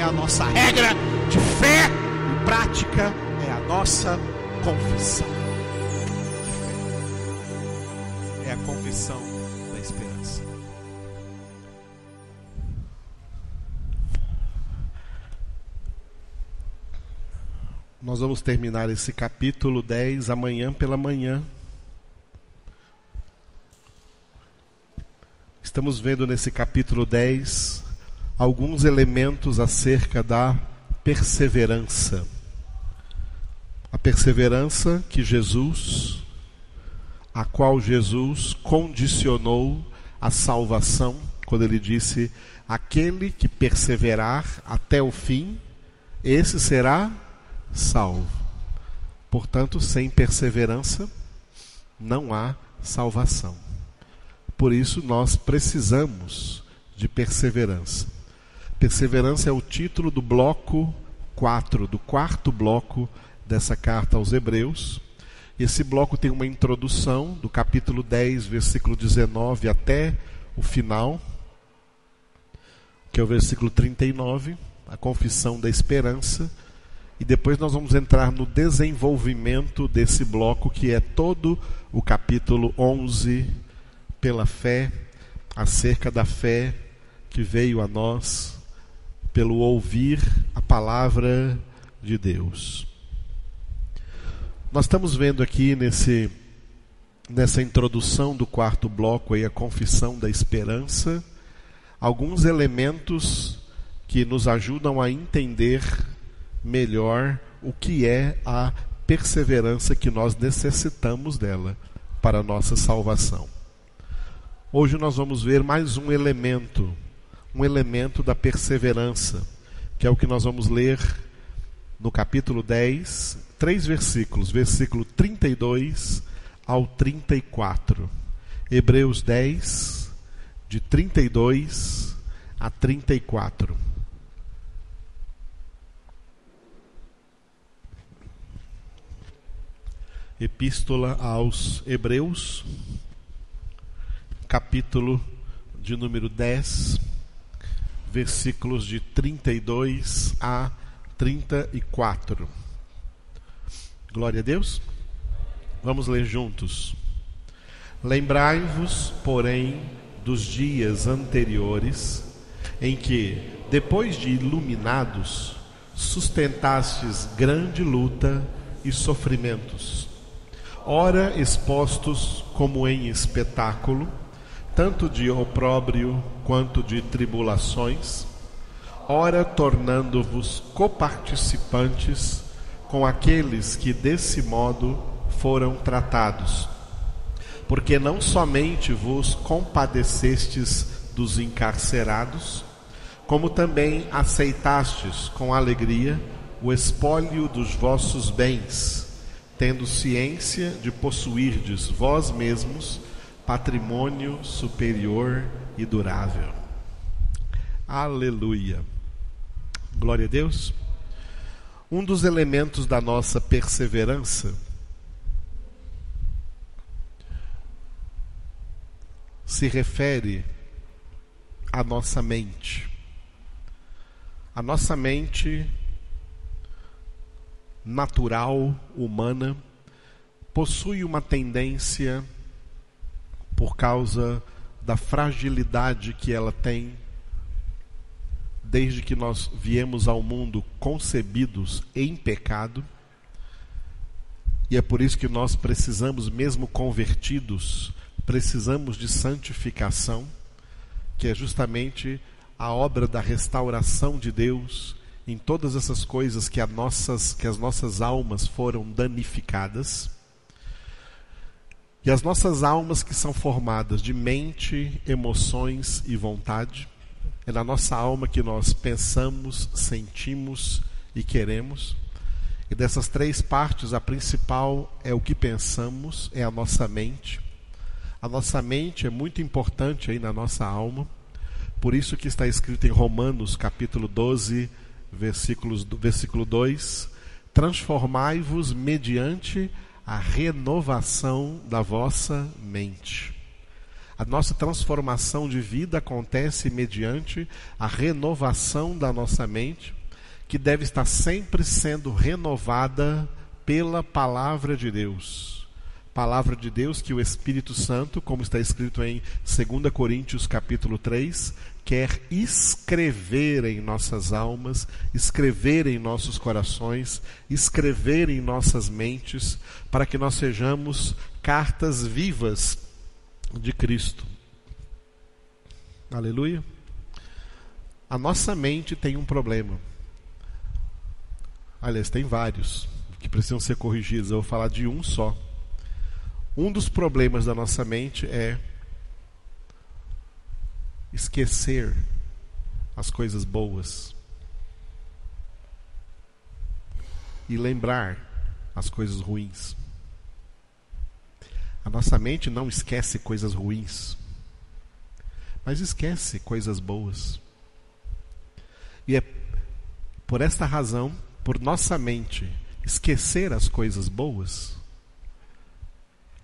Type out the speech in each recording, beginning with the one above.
é a nossa regra de fé e prática, é a nossa confissão de fé. É a confissão da esperança. Nós vamos terminar esse capítulo 10 amanhã pela manhã. Estamos vendo nesse capítulo 10 alguns elementos acerca da perseverança. A perseverança que Jesus, a qual Jesus condicionou a salvação, quando ele disse: aquele que perseverar até o fim, esse será salvo. Portanto, sem perseverança não há salvação. Por isso nós precisamos de perseverança. Perseverança é o título do bloco 4, do quarto bloco dessa carta aos Hebreus. Esse bloco tem uma introdução do capítulo 10, versículo 19 até o final, que é o versículo 39, a confissão da esperança. E depois nós vamos entrar no desenvolvimento desse bloco, que é todo o capítulo 11, pela fé, acerca da fé que veio a nós pelo ouvir a palavra de Deus. Nós estamos vendo aqui nessa introdução do quarto bloco, aí, a confissão da esperança, alguns elementos que nos ajudam a entender melhor o que é a perseverança que nós necessitamos dela para a nossa salvação. Hoje nós vamos ver mais um elemento da perseverança, que é o que nós vamos ler no capítulo 10, 3 versículos, versículo 32 ao 34. Hebreus 10, de 32 a 34. Epístola aos Hebreus, capítulo de número 10, versículos de 32 a 34. Glória a Deus. Vamos ler juntos. Lembrai-vos, porém, dos dias anteriores, em que, depois de iluminados, sustentastes grande luta e sofrimentos, ora expostos como em espetáculo, tanto de opróbrio quanto de tribulações, ora tornando-vos coparticipantes com aqueles que desse modo foram tratados. Porque não somente vos compadecestes dos encarcerados, como também aceitastes com alegria o espólio dos vossos bens, tendo ciência de possuirdes vós mesmos patrimônio superior e durável. Aleluia. Glória a Deus. Um dos elementos da nossa perseverança se refere à nossa mente. A nossa mente natural, humana, possui uma tendência, por causa da fragilidade que ela tem, desde que nós viemos ao mundo concebidos em pecado, e é por isso que nós precisamos, mesmo convertidos, precisamos de santificação, que é justamente a obra da restauração de Deus em todas essas coisas que as nossas almas foram danificadas. E as nossas almas, que são formadas de mente, emoções e vontade, é na nossa alma que nós pensamos, sentimos e queremos. E dessas três partes, a principal é o que pensamos, é a nossa mente. A nossa mente é muito importante aí na nossa alma. Por isso que está escrito em Romanos, capítulo 12, versículo 2: transformai-vos mediante a renovação da vossa mente. A nossa transformação de vida acontece mediante a renovação da nossa mente, que deve estar sempre sendo renovada pela Palavra de Deus. Palavra de Deus que o Espírito Santo, como está escrito em 2 Coríntios capítulo 3, quer escrever em nossas almas, escrever em nossos corações, escrever em nossas mentes, para que nós sejamos cartas vivas de Cristo. Aleluia. A nossa mente tem um problema. Aliás, tem vários que precisam ser corrigidos. Eu vou falar de um só. Um dos problemas da nossa mente é esquecer as coisas boas e lembrar as coisas ruins. A nossa mente não esquece coisas ruins, mas esquece coisas boas. E é por esta razão, por nossa mente esquecer as coisas boas,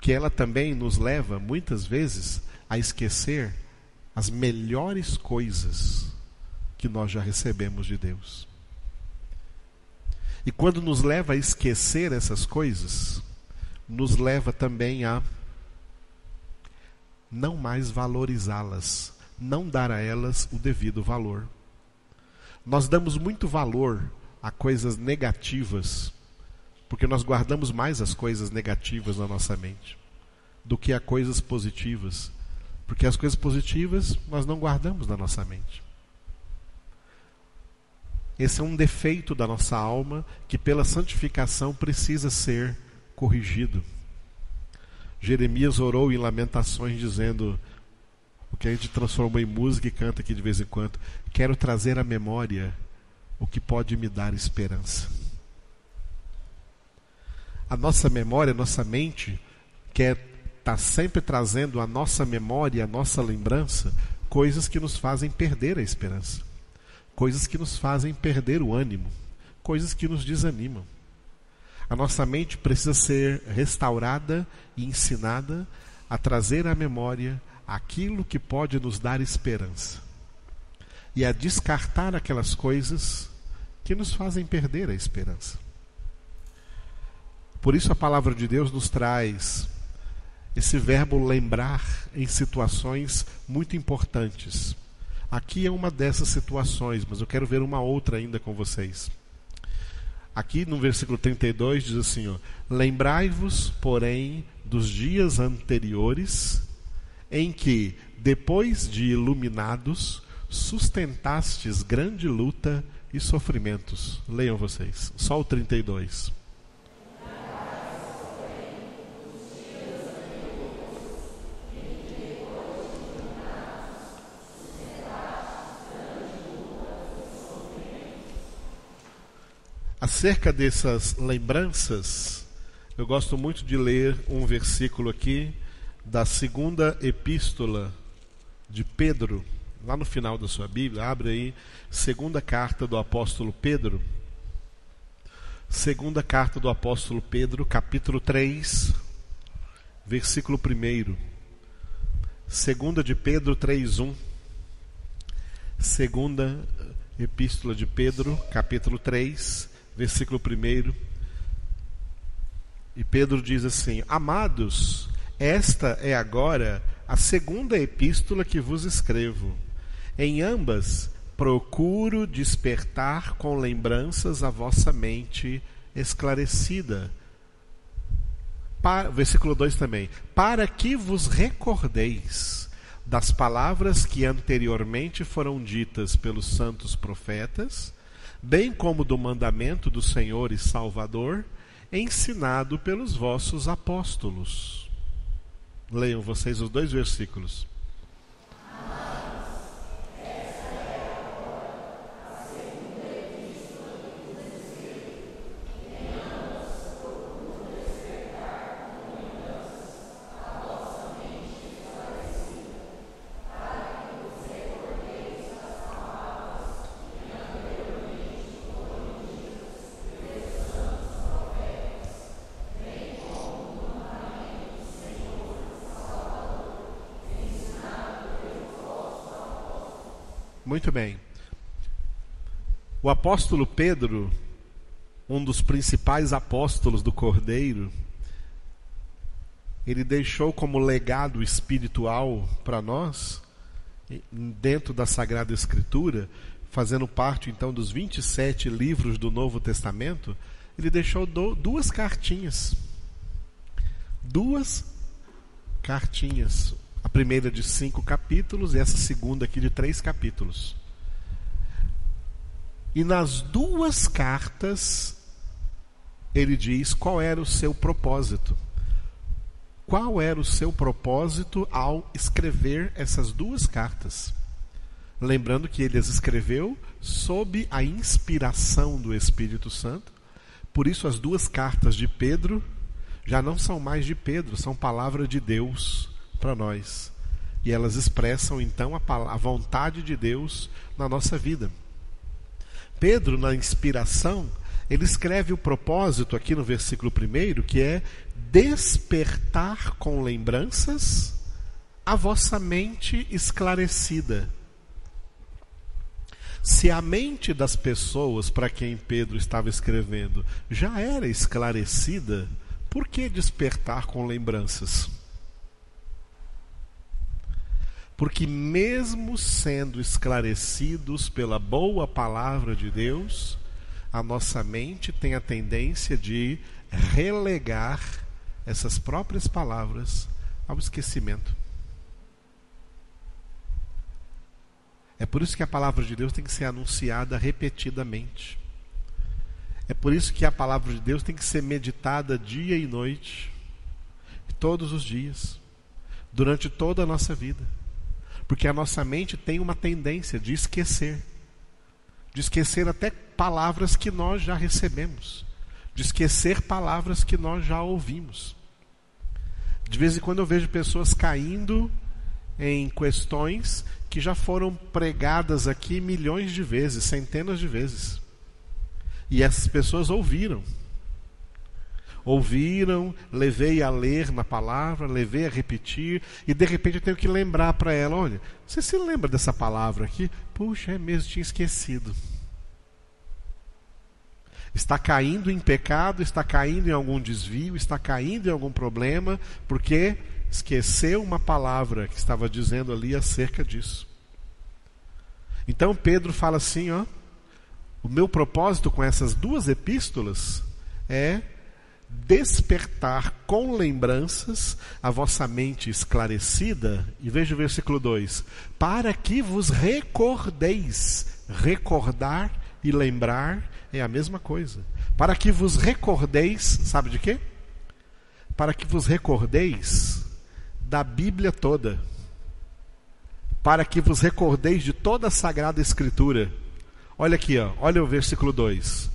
que ela também nos leva, muitas vezes, a esquecer as melhores coisas que nós já recebemos de Deus. E quando nos leva a esquecer essas coisas, nos leva também a não mais valorizá-las, não dar a elas o devido valor. Nós damos muito valor a coisas negativas, porque nós guardamos mais as coisas negativas na nossa mente do que a coisas positivas, porque as coisas positivas nós não guardamos na nossa mente. Esse é um defeito da nossa alma que pela santificação precisa ser corrigido. Jeremias orou em Lamentações dizendo, o que a gente transformou em música e canta aqui de vez em quando: quero trazer à memória o que pode me dar esperança. A nossa memória, a nossa mente quer estar sempre trazendo à nossa memória, à nossa lembrança, coisas que nos fazem perder a esperança, coisas que nos fazem perder o ânimo, coisas que nos desanimam. A nossa mente precisa ser restaurada e ensinada a trazer à memória aquilo que pode nos dar esperança e a descartar aquelas coisas que nos fazem perder a esperança. Por isso a palavra de Deus nos traz esse verbo lembrar em situações muito importantes. Aqui é uma dessas situações, mas eu quero ver uma outra ainda com vocês. Aqui no versículo 32 diz assim, lembrai-vos, porém, dos dias anteriores, em que, depois de iluminados, sustentastes grande luta e sofrimentos. Leiam vocês, só o 32. Acerca dessas lembranças, eu gosto muito de ler um versículo aqui da segunda epístola de Pedro, lá no final da sua Bíblia. Abre aí, segunda carta do apóstolo Pedro. Segunda carta do apóstolo Pedro, capítulo 3, versículo 1. Segunda de Pedro 3:1. Segunda epístola de Pedro, capítulo 3, versículo 1. E Pedro diz assim: amados, esta é agora a segunda epístola que vos escrevo. Em ambas procuro despertar com lembranças a vossa mente esclarecida. Versículo 2 também. Para que vos recordeis das palavras que anteriormente foram ditas pelos santos profetas, bem como do mandamento do Senhor e Salvador, ensinado pelos vossos apóstolos. Leiam vocês os dois versículos. Muito bem. O apóstolo Pedro, um dos principais apóstolos do Cordeiro, ele deixou como legado espiritual para nós, dentro da Sagrada Escritura, fazendo parte então dos 27 livros do Novo Testamento, ele deixou duas cartinhas. Duas cartinhas. A primeira de 5 capítulos e essa segunda aqui de 3 capítulos. E nas duas cartas, ele diz qual era o seu propósito. Qual era o seu propósito ao escrever essas duas cartas? Lembrando que ele as escreveu sob a inspiração do Espírito Santo. Por isso as duas cartas de Pedro já não são mais de Pedro, são palavra de Deus para nós. E elas expressam então a vontade de Deus na nossa vida. Pedro, na inspiração, ele escreve o propósito aqui no versículo 1, que é despertar com lembranças a vossa mente esclarecida. Se a mente das pessoas para quem Pedro estava escrevendo já era esclarecida, por que despertar com lembranças? Porque mesmo sendo esclarecidos pela boa palavra de Deus, a nossa mente tem a tendência de relegar essas próprias palavras ao esquecimento. É por isso que a palavra de Deus tem que ser anunciada repetidamente. É por isso que a palavra de Deus tem que ser meditada dia e noite, todos os dias, durante toda a nossa vida. Porque a nossa mente tem uma tendência de esquecer até palavras que nós já recebemos, de esquecer palavras que nós já ouvimos. De vez em quando eu vejo pessoas caindo em questões que já foram pregadas aqui milhões de vezes, centenas de vezes. E essas pessoas ouviram, levei a ler na palavra, levei a repetir, e de repente eu tenho que lembrar para ela, olha, você se lembra dessa palavra aqui? Puxa, é mesmo, tinha esquecido. Está caindo em pecado, está caindo em algum desvio, está caindo em algum problema, porque esqueceu uma palavra que estava dizendo ali acerca disso. Então Pedro fala assim, o meu propósito com essas duas epístolas é despertar com lembranças a vossa mente esclarecida, e veja o versículo 2, para que vos recordeis. Recordar e lembrar é a mesma coisa. Para que vos recordeis, sabe de quê? Para que vos recordeis da Bíblia toda. Para que vos recordeis de toda a Sagrada Escritura. Olha aqui, olha o versículo 2.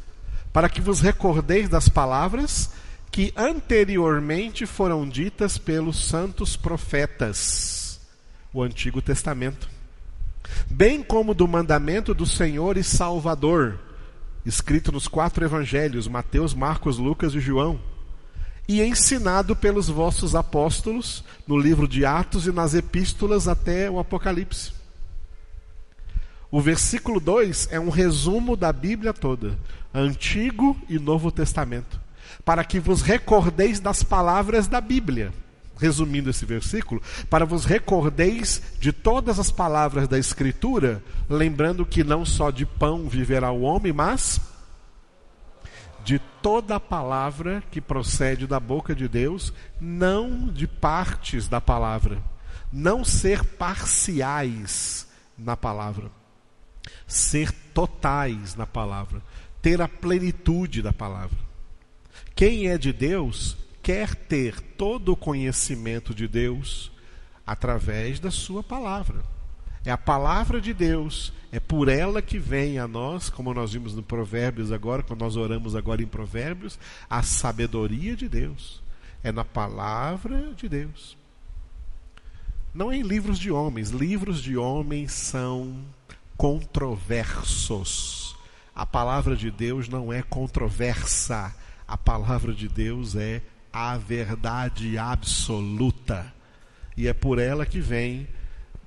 Para que vos recordeis das palavras que anteriormente foram ditas pelos santos profetas, o Antigo Testamento, bem como do mandamento do Senhor e Salvador, escrito nos 4 evangelhos, Mateus, Marcos, Lucas e João, e ensinado pelos vossos apóstolos no livro de Atos e nas epístolas até o Apocalipse. O versículo 2 é um resumo da Bíblia toda, Antigo e Novo Testamento, para que vos recordeis das palavras da Bíblia. Resumindo esse versículo, para vos recordeis de todas as palavras da Escritura, lembrando que não só de pão viverá o homem, mas de toda a palavra que procede da boca de Deus, não de partes da palavra. Não ser parciais na palavra. Ser totais na palavra. Ter a plenitude da palavra. Quem é de Deus quer ter todo o conhecimento de Deus através da sua palavra. É a palavra de Deus, é por ela que vem a nós, como nós vimos no Provérbios agora, quando nós oramos agora em Provérbios, a sabedoria de Deus. É na palavra de Deus. Não em livros de homens. Livros de homens são controversos. A palavra de Deus não é controversa. A palavra de Deus é a verdade absoluta. E é por ela que vem.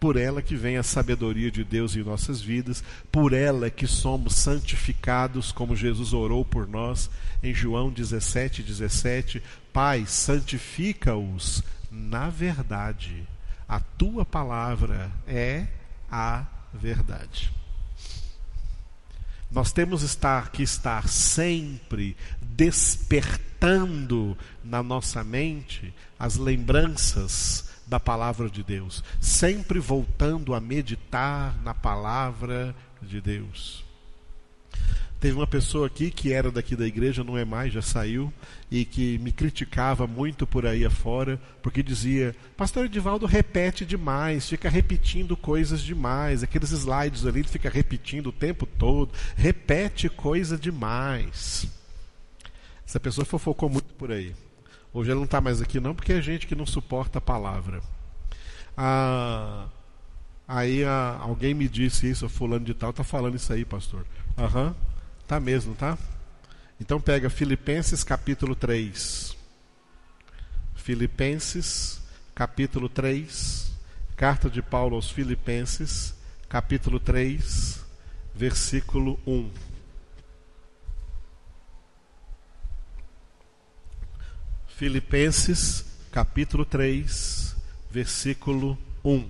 por ela que vem a sabedoria de Deus em nossas vidas, por ela que somos santificados, como Jesus orou por nós em João 17:17. Pai, santifica-os na verdade. A tua palavra é a verdade. Nós temos que estar sempre despertando na nossa mente as lembranças da palavra de Deus, sempre voltando a meditar na palavra de Deus. Teve uma pessoa aqui que era daqui da igreja, não é mais, já saiu, e que me criticava muito por aí afora, porque dizia: pastor Edivaldo repete demais, fica repetindo coisas demais, aqueles slides ali ele fica repetindo o tempo todo, repete coisa demais. Essa pessoa fofocou muito por aí. Hoje ela não está mais aqui não, porque é gente que não suporta a palavra. Alguém me disse isso, fulano de tal está falando isso aí, pastor. Tá mesmo, tá? Então pega Filipenses capítulo 3. Filipenses capítulo 3. Carta de Paulo aos Filipenses, capítulo 3, versículo 1. Filipenses capítulo 3, versículo 1.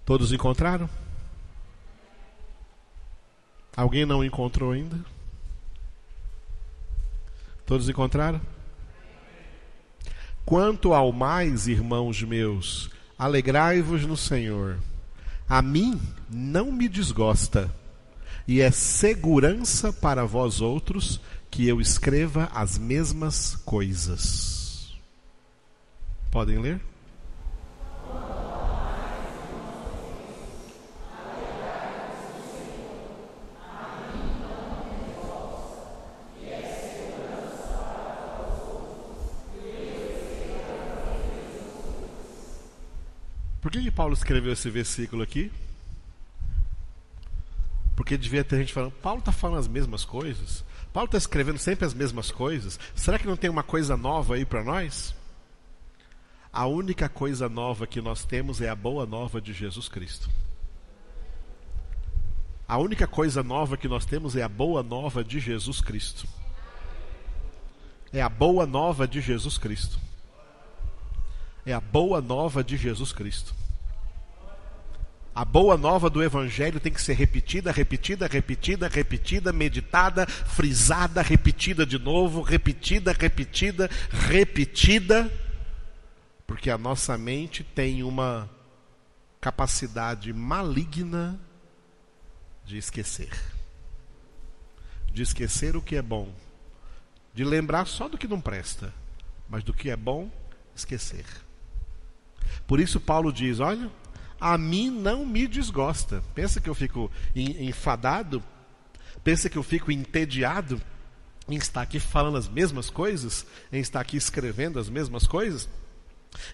Todos encontraram? Alguém não encontrou ainda? Todos encontraram? Quanto ao mais, irmãos meus, alegrai-vos no Senhor. A mim não me desgosta, e é segurança para vós outros que eu escreva as mesmas coisas. Podem ler? Por que Paulo escreveu esse versículo aqui? Porque devia ter gente falando: Paulo está falando as mesmas coisas? Paulo está escrevendo sempre as mesmas coisas? Será que não tem uma coisa nova aí para nós? A única coisa nova que nós temos é a boa nova de Jesus Cristo. A única coisa nova que nós temos é a boa nova de Jesus Cristo. É a boa nova de Jesus Cristo. É a boa nova de Jesus Cristo. A boa nova do Evangelho tem que ser repetida, repetida, repetida, repetida, meditada, frisada, repetida de novo, repetida, repetida, repetida, porque a nossa mente tem uma capacidade maligna de esquecer o que é bom, de lembrar só do que não presta, mas do que é bom, esquecer. Por isso Paulo diz: olha, a mim não me desgosta. Pensa que eu fico enfadado? Pensa que eu fico entediado em estar aqui falando as mesmas coisas? Em estar aqui escrevendo as mesmas coisas?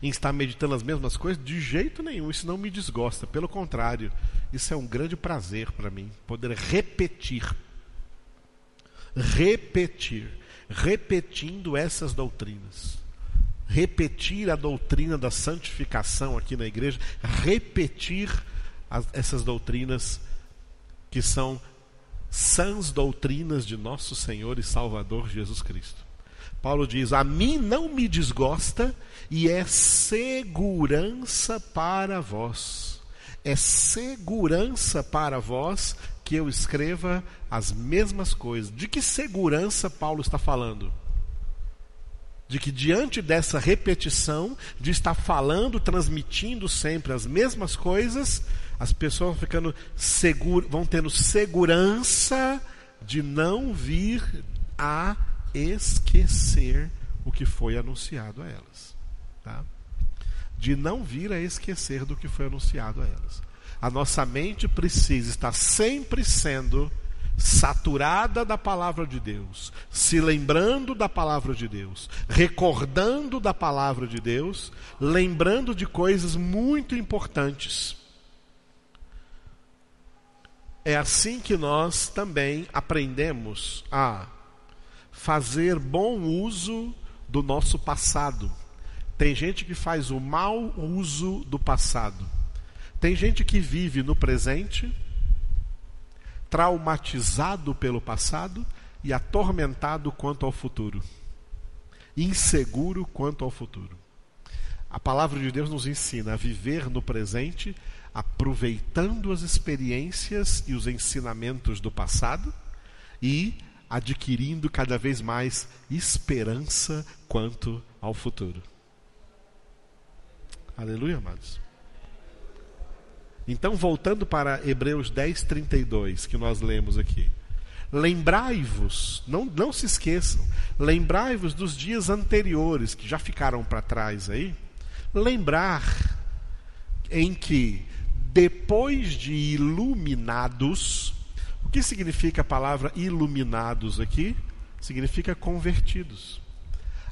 Em estar meditando as mesmas coisas? De jeito nenhum, isso não me desgosta. Pelo contrário, isso é um grande prazer para mim, poder repetindo essas doutrinas. Repetir a doutrina da santificação aqui na igreja, repetir essas doutrinas que são sãs doutrinas de nosso Senhor e Salvador Jesus Cristo. Paulo diz: a mim não me desgosta, e é segurança para vós. É segurança para vós que eu escreva as mesmas coisas. De que segurança Paulo está falando? De que diante dessa repetição, de estar falando, transmitindo sempre as mesmas coisas, as pessoas vão tendo segurança de não vir a esquecer o que foi anunciado a elas. Tá? De não vir a esquecer do que foi anunciado a elas. A nossa mente precisa estar sempre sendo saturada da palavra de Deus, se lembrando da palavra de Deus, recordando da palavra de Deus, lembrando de coisas muito importantes. É assim que nós também aprendemos a fazer bom uso do nosso passado, Tem gente que faz o mau uso do passado. Tem gente que vive no presente, traumatizado pelo passado e atormentado quanto ao futuro. Inseguro quanto ao futuro. A palavra de Deus nos ensina a viver no presente, aproveitando as experiências e os ensinamentos do passado e adquirindo cada vez mais esperança quanto ao futuro. Aleluia, amados. Então, voltando para Hebreus 10:32, que nós lemos aqui. Lembrai-vos, não se esqueçam, lembrai-vos dos dias anteriores, que já ficaram para trás aí. Lembrar em que, depois de iluminados, o que significa a palavra iluminados aqui? Significa convertidos.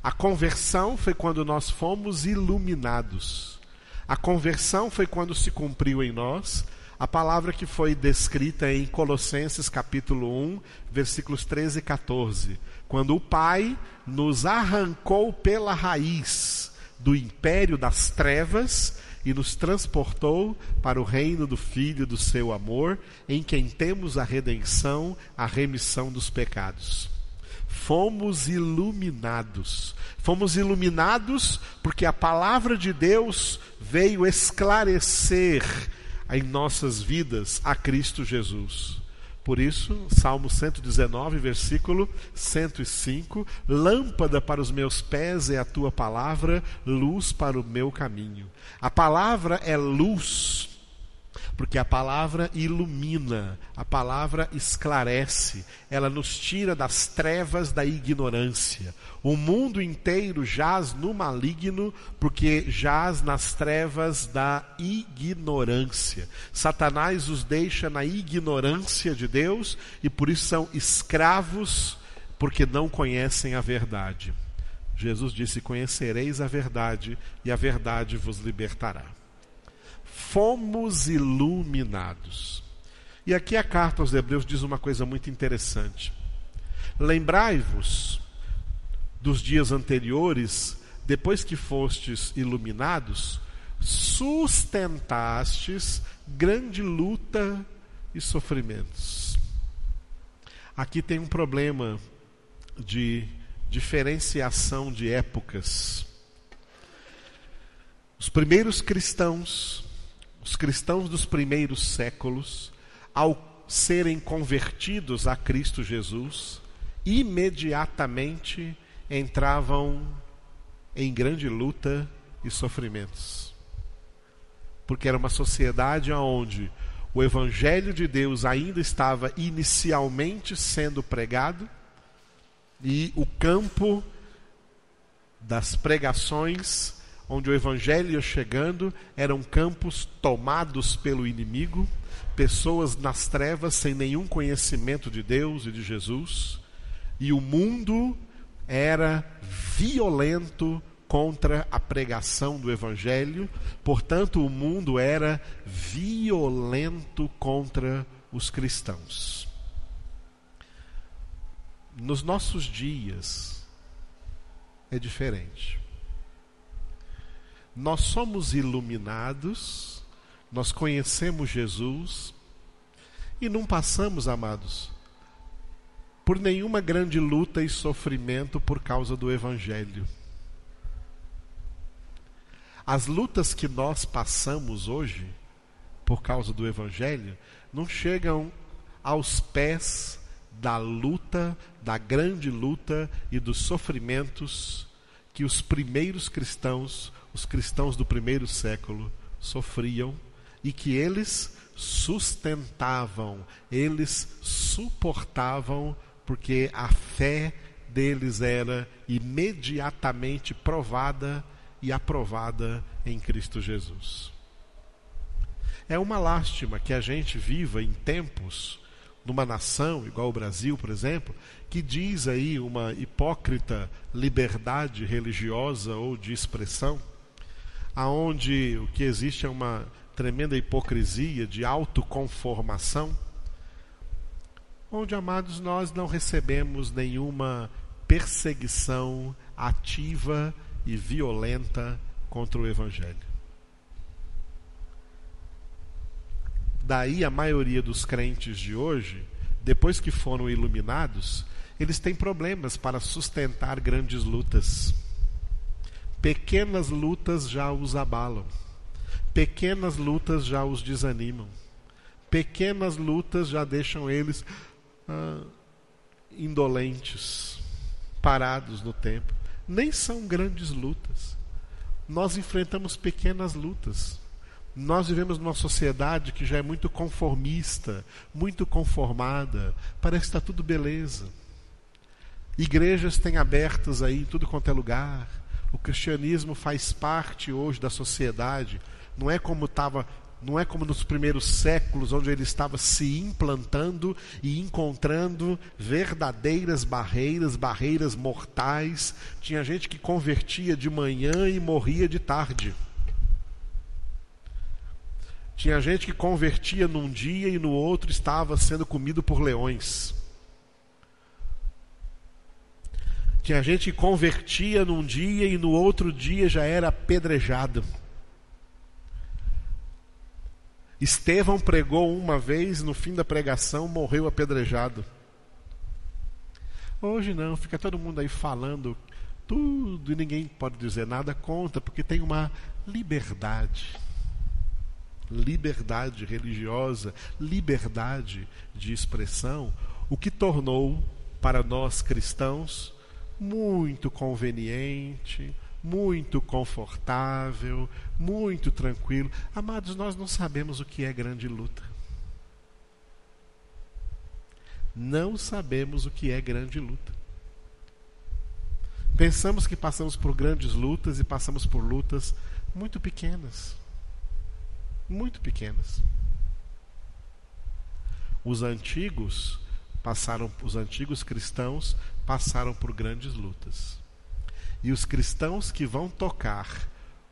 A conversão foi quando nós fomos iluminados. A conversão foi quando se cumpriu em nós a palavra que foi descrita em Colossenses capítulo 1, versículos 13 e 14. Quando o Pai nos arrancou pela raiz do império das trevas e nos transportou para o reino do Filho do seu amor, em quem temos a redenção, a remissão dos pecados. Fomos iluminados. Fomos iluminados porque a palavra de Deus veio esclarecer em nossas vidas a Cristo Jesus. Por isso, Salmo 119, versículo 105, lâmpada para os meus pés é a tua palavra, luz para o meu caminho. A palavra é luz, porque a palavra ilumina, a palavra esclarece, ela nos tira das trevas da ignorância. O mundo inteiro jaz no maligno, porque jaz nas trevas da ignorância. Satanás os deixa na ignorância de Deus e por isso são escravos, porque não conhecem a verdade. Jesus disse: conhecereis a verdade e a verdade vos libertará. Fomos iluminados. E aqui a carta aos Hebreus diz uma coisa muito interessante. Lembrai-vos dos dias anteriores, depois que fostes iluminados, sustentastes grande luta e sofrimentos. Aqui tem um problema de diferenciação de épocas. Os primeiros cristãos, os cristãos dos primeiros séculos, ao serem convertidos a Cristo Jesus, imediatamente entravam em grande luta e sofrimentos. Porque era uma sociedade onde o Evangelho de Deus ainda estava inicialmente sendo pregado e o campo das pregações onde o Evangelho ia chegando eram campos tomados pelo inimigo, pessoas nas trevas sem nenhum conhecimento de Deus e de Jesus, e o mundo era violento contra a pregação do Evangelho, portanto o mundo era violento contra os cristãos. Nos nossos dias é diferente. Nós somos iluminados, nós conhecemos Jesus e não passamos, amados, por nenhuma grande luta e sofrimento por causa do Evangelho. As lutas que nós passamos hoje, por causa do Evangelho, não chegam aos pés da luta, da grande luta e dos sofrimentos que os primeiros cristãos, os cristãos do primeiro século, sofriam e que eles sustentavam, eles suportavam, porque a fé deles era imediatamente provada e aprovada em Cristo Jesus. É uma lástima que a gente viva em tempos, numa nação igual o Brasil, por exemplo, que diz aí uma hipócrita liberdade religiosa ou de expressão, aonde o que existe é uma tremenda hipocrisia de autoconformação, onde, amados, nós não recebemos nenhuma perseguição ativa e violenta contra o Evangelho. Daí a maioria dos crentes de hoje, depois que foram iluminados, eles têm problemas para sustentar grandes lutas. Pequenas lutas já os abalam. Pequenas lutas já os desanimam. Pequenas lutas já deixam eles indolentes, parados no tempo. Nem são grandes lutas. Nós enfrentamos pequenas lutas. Nós vivemos numa sociedade que já é muito conformista, muito conformada. Parece que está tudo beleza. Igrejas têm abertas aí em tudo quanto é lugar. O cristianismo faz parte hoje da sociedade. Não é como nos primeiros séculos, onde ele estava se implantando e encontrando verdadeiras barreiras mortais. Tinha gente que convertia de manhã e morria de tarde. Tinha gente que convertia num dia e no outro estava sendo comido por leões. Tinha gente que convertia num dia e no outro dia já era apedrejado. Estevão pregou uma vez, no fim da pregação morreu apedrejado. Hoje não, fica todo mundo aí falando tudo e ninguém pode dizer nada contra, porque tem uma liberdade religiosa, liberdade de expressão, o que tornou para nós cristãos muito conveniente, muito confortável, muito tranquilo. Amados, nós não sabemos o que é grande luta. Não sabemos o que é grande luta. Pensamos que passamos por grandes lutas e passamos por lutas muito pequenas. Muito pequenas. Os antigos cristãos passaram por grandes lutas. E os cristãos que vão tocar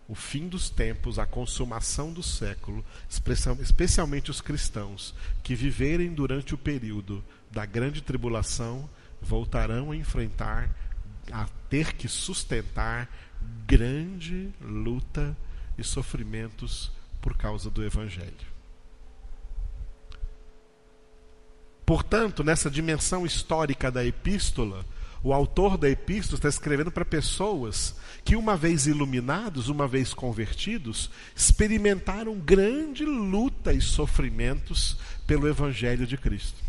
o fim dos tempos, a consumação do século, especialmente os cristãos que viverem durante o período da grande tribulação, voltarão a enfrentar, a ter que sustentar grande luta e sofrimentos por causa do Evangelho. Portanto, nessa dimensão histórica da epístola, o autor da epístola está escrevendo para pessoas que, uma vez iluminados, uma vez convertidos, experimentaram grande luta e sofrimentos pelo Evangelho de Cristo.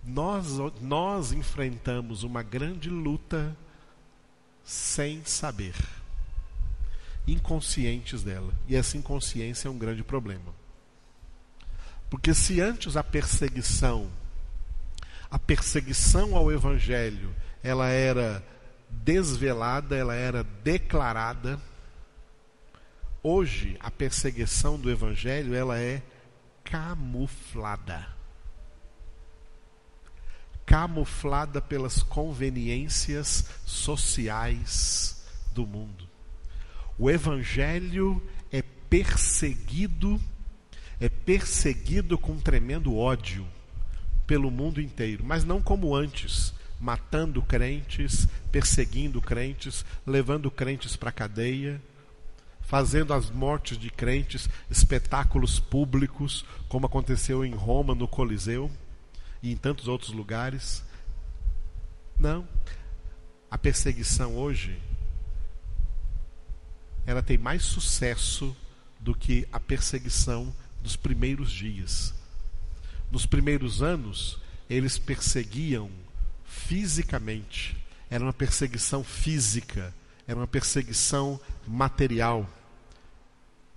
Nós enfrentamos uma grande luta sem saber, inconscientes dela. E essa inconsciência é um grande problema. Porque se antes a perseguição ao Evangelho, ela era desvelada, ela era declarada, hoje a perseguição do Evangelho, ela é camuflada. Camuflada pelas conveniências sociais do mundo. O Evangelho é perseguido com tremendo ódio pelo mundo inteiro, mas não como antes, matando crentes, perseguindo crentes, levando crentes para a cadeia, fazendo as mortes de crentes espetáculos públicos, como aconteceu em Roma, no Coliseu, e em tantos outros lugares. Não. A perseguição hoje, ela tem mais sucesso do que a perseguição dos primeiros dias. Nos primeiros anos, eles perseguiam fisicamente. Era uma perseguição física, era uma perseguição material.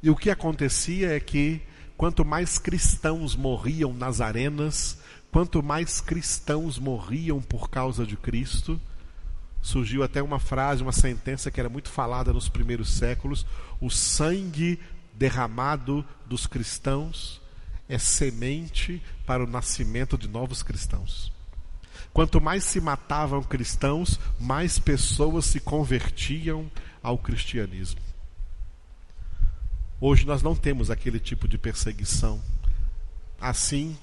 E o que acontecia é que, quanto mais cristãos morriam nas arenas, quanto mais cristãos morriam por causa de Cristo, surgiu até uma frase, uma sentença que era muito falada nos primeiros séculos: o sangue derramado dos cristãos é semente para o nascimento de novos cristãos. Quanto mais se matavam cristãos, mais pessoas se convertiam ao cristianismo. Hoje nós não temos aquele tipo de perseguição assim,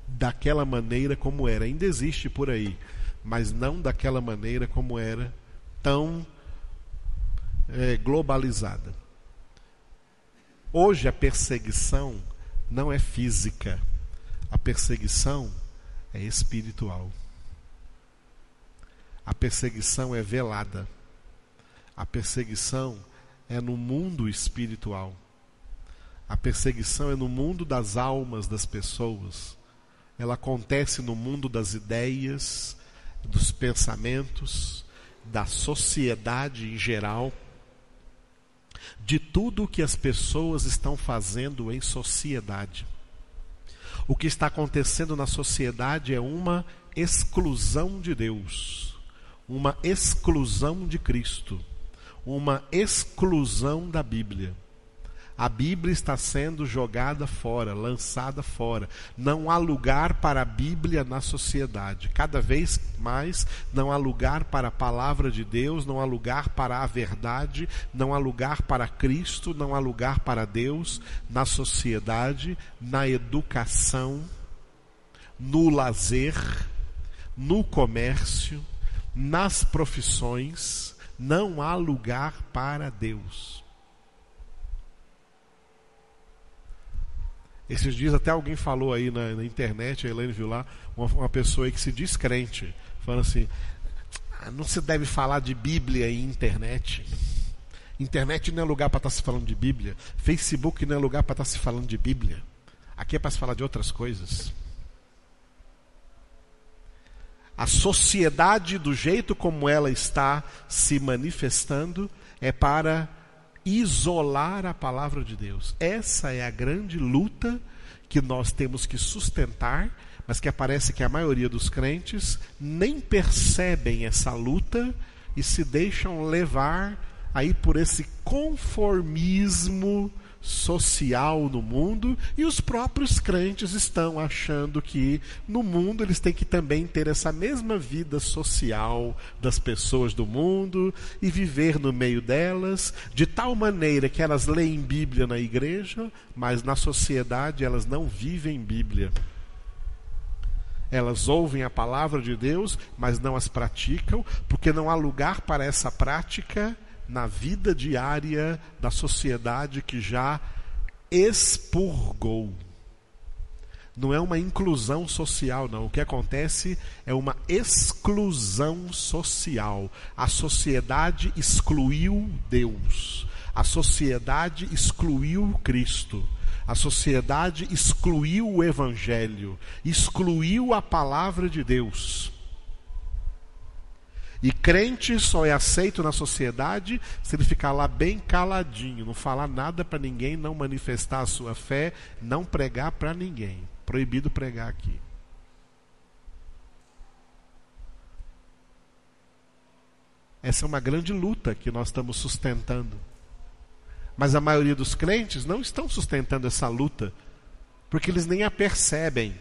daquela maneira como era. Ainda existe por aí, mas não daquela maneira como era, tão globalizada. Hoje a perseguição não é física, a perseguição é espiritual. A perseguição é velada. A perseguição é no mundo espiritual. A perseguição é no mundo das almas das pessoas. Ela acontece no mundo das ideias, dos pensamentos, da sociedade em geral, de tudo o que as pessoas estão fazendo em sociedade. O que está acontecendo na sociedade é uma exclusão de Deus, uma exclusão de Cristo, uma exclusão da Bíblia. A Bíblia está sendo jogada fora, lançada fora. Não há lugar para a Bíblia na sociedade. Cada vez mais não há lugar para a palavra de Deus, não há lugar para a verdade, não há lugar para Cristo, não há lugar para Deus na sociedade, na educação, no lazer, no comércio, nas profissões. Não há lugar para Deus. Esses dias até alguém falou aí na internet, a Elaine viu lá, uma pessoa aí que se diz crente, falando assim, não se deve falar de Bíblia em internet. Internet não é lugar para estar se falando de Bíblia. Facebook não é lugar para estar se falando de Bíblia. Aqui é para se falar de outras coisas. A sociedade, do jeito como ela está se manifestando, é para isolar a palavra de Deus. Essa é a grande luta que nós temos que sustentar, mas que parece que a maioria dos crentes nem percebem essa luta e se deixam levar aí por esse conformismo social no mundo, e os próprios crentes estão achando que no mundo eles têm que também ter essa mesma vida social das pessoas do mundo e viver no meio delas, de tal maneira que elas leem Bíblia na igreja, mas na sociedade elas não vivem Bíblia. Elas ouvem a palavra de Deus, mas não as praticam, porque não há lugar para essa prática na vida diária da sociedade que já expurgou. Não é uma inclusão social, não. O que acontece é uma exclusão social. A sociedade excluiu Deus. A sociedade excluiu Cristo. A sociedade excluiu o Evangelho. Excluiu a palavra de Deus. E crente só é aceito na sociedade se ele ficar lá bem caladinho, não falar nada para ninguém, não manifestar a sua fé, não pregar para ninguém. Proibido pregar aqui. Essa é uma grande luta que nós estamos sustentando. Mas a maioria dos crentes não estão sustentando essa luta, porque eles nem a percebem.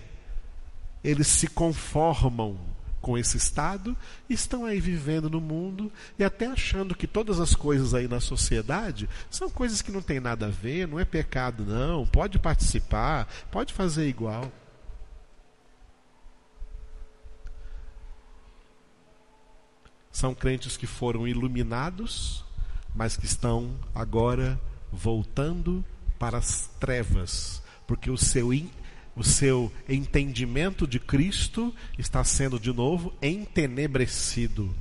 Eles se conformam com esse estado, estão aí vivendo no mundo e até achando que todas as coisas aí na sociedade são coisas que não tem nada a ver, não é pecado não, pode participar, pode fazer igual. São crentes que foram iluminados, mas que estão agora voltando para as trevas, porque o seu entendimento de Cristo está sendo de novo entenebrecido.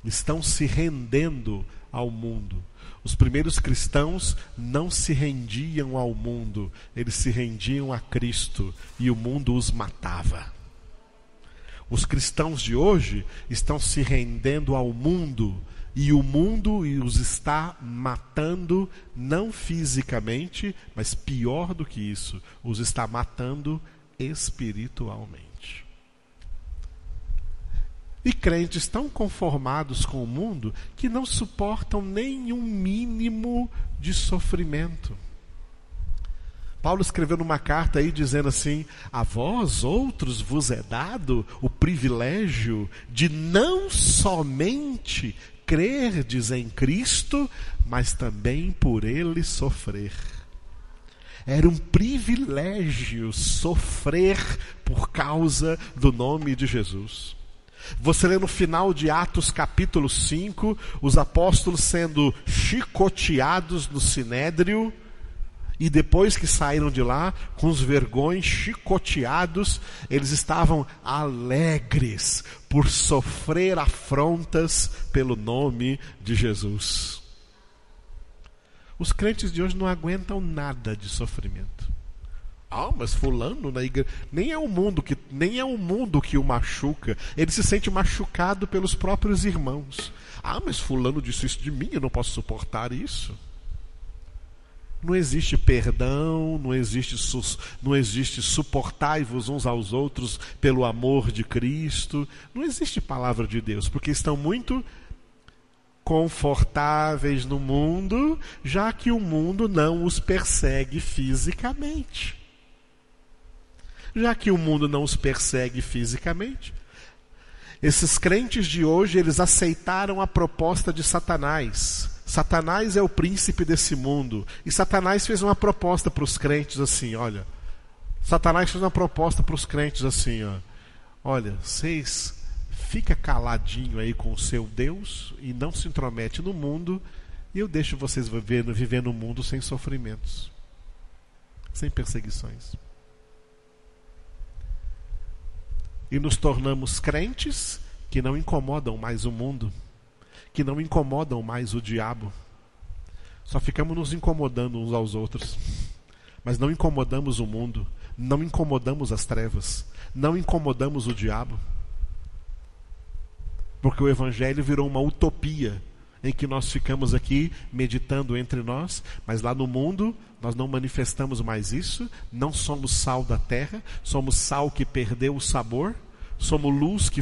Estão se rendendo ao mundo. Os primeiros cristãos não se rendiam ao mundo, eles se rendiam a Cristo e o mundo os matava. Os cristãos de hoje estão se rendendo ao mundo e o mundo os está matando, não fisicamente, mas pior do que isso, os está matando espiritualmente. E crentes tão conformados com o mundo que não suportam nenhum mínimo de sofrimento. Paulo escreveu numa carta aí dizendo assim: a vós outros vos é dado o privilégio de não somente crerdes em Cristo, mas também por Ele sofrer. Era um privilégio sofrer por causa do nome de Jesus. Você lê no final de Atos capítulo 5, os apóstolos sendo chicoteados no sinédrio, e depois que saíram de lá, com os vergões, chicoteados, eles estavam alegres por sofrer afrontas pelo nome de Jesus. Os crentes de hoje não aguentam nada de sofrimento. Mas fulano na igreja, nem é o mundo que o machuca, ele se sente machucado pelos próprios irmãos. Mas fulano disse isso de mim, eu não posso suportar isso. Não existe perdão, não existe suportai-vos uns aos outros pelo amor de Cristo. Não existe palavra de Deus, porque estão muito confortáveis no mundo, já que o mundo não os persegue fisicamente. Já que o mundo não os persegue fisicamente, esses crentes de hoje, eles aceitaram a proposta de Satanás. Satanás é o príncipe desse mundo. E Satanás fez uma proposta para os crentes assim, olha. Satanás fez uma proposta para os crentes assim, olha, vocês fica caladinho aí com o seu Deus e não se intromete no mundo, e eu deixo vocês viver no mundo sem sofrimentos, sem perseguições. E nos tornamos crentes que não incomodam mais o mundo, que não incomodam mais o diabo. Só ficamos nos incomodando uns aos outros, mas não incomodamos o mundo, não incomodamos as trevas, não incomodamos o diabo. Porque o Evangelho virou uma utopia, em que nós ficamos aqui meditando entre nós, mas lá no mundo nós não manifestamos mais isso, não somos sal da terra, somos sal que perdeu o sabor, somos luz que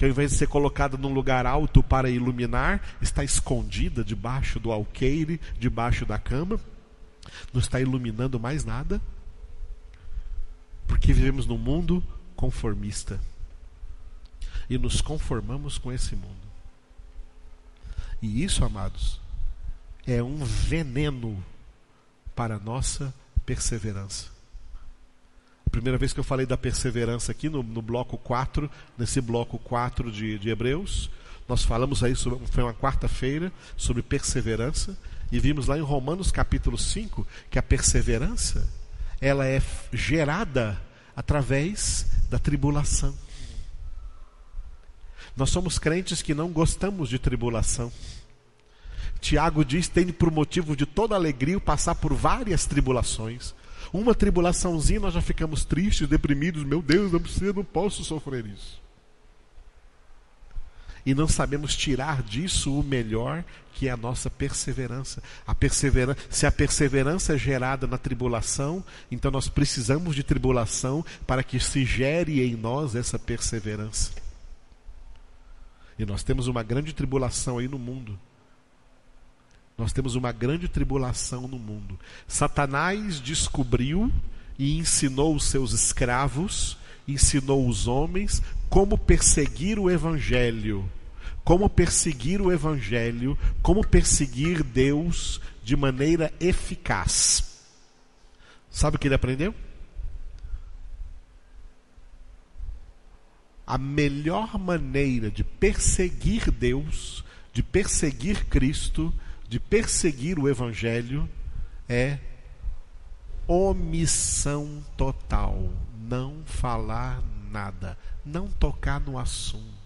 ao invés de ser colocada num lugar alto para iluminar, está escondida debaixo do alqueire, debaixo da cama, não está iluminando mais nada, porque vivemos num mundo conformista e nos conformamos com esse mundo. E isso, amados, é um veneno para a nossa perseverança. A primeira vez que eu falei da perseverança aqui no bloco 4, nesse bloco 4 de Hebreus, nós falamos aí, foi uma quarta-feira, sobre perseverança, e vimos lá em Romanos capítulo 5, que a perseverança, ela é gerada através da tribulação. Nós somos crentes que não gostamos de tribulação. Tiago diz, tem por motivo de toda alegria passar por várias tribulações. Uma tribulaçãozinha nós já ficamos tristes, deprimidos. Meu Deus, eu não posso sofrer isso. E não sabemos tirar disso o melhor, que é a nossa perseverança. Se a perseverança é gerada na tribulação, então nós precisamos de tribulação para que se gere em nós essa perseverança. E nós temos uma grande tribulação aí no mundo. Nós temos uma grande tribulação no mundo. Satanás descobriu e ensinou os seus escravos, ensinou os homens como perseguir o Evangelho. Como perseguir o Evangelho, como perseguir Deus de maneira eficaz. Sabe o que ele aprendeu? A melhor maneira de perseguir Deus, de perseguir Cristo, de perseguir o Evangelho é omissão total. Não falar nada, não tocar no assunto.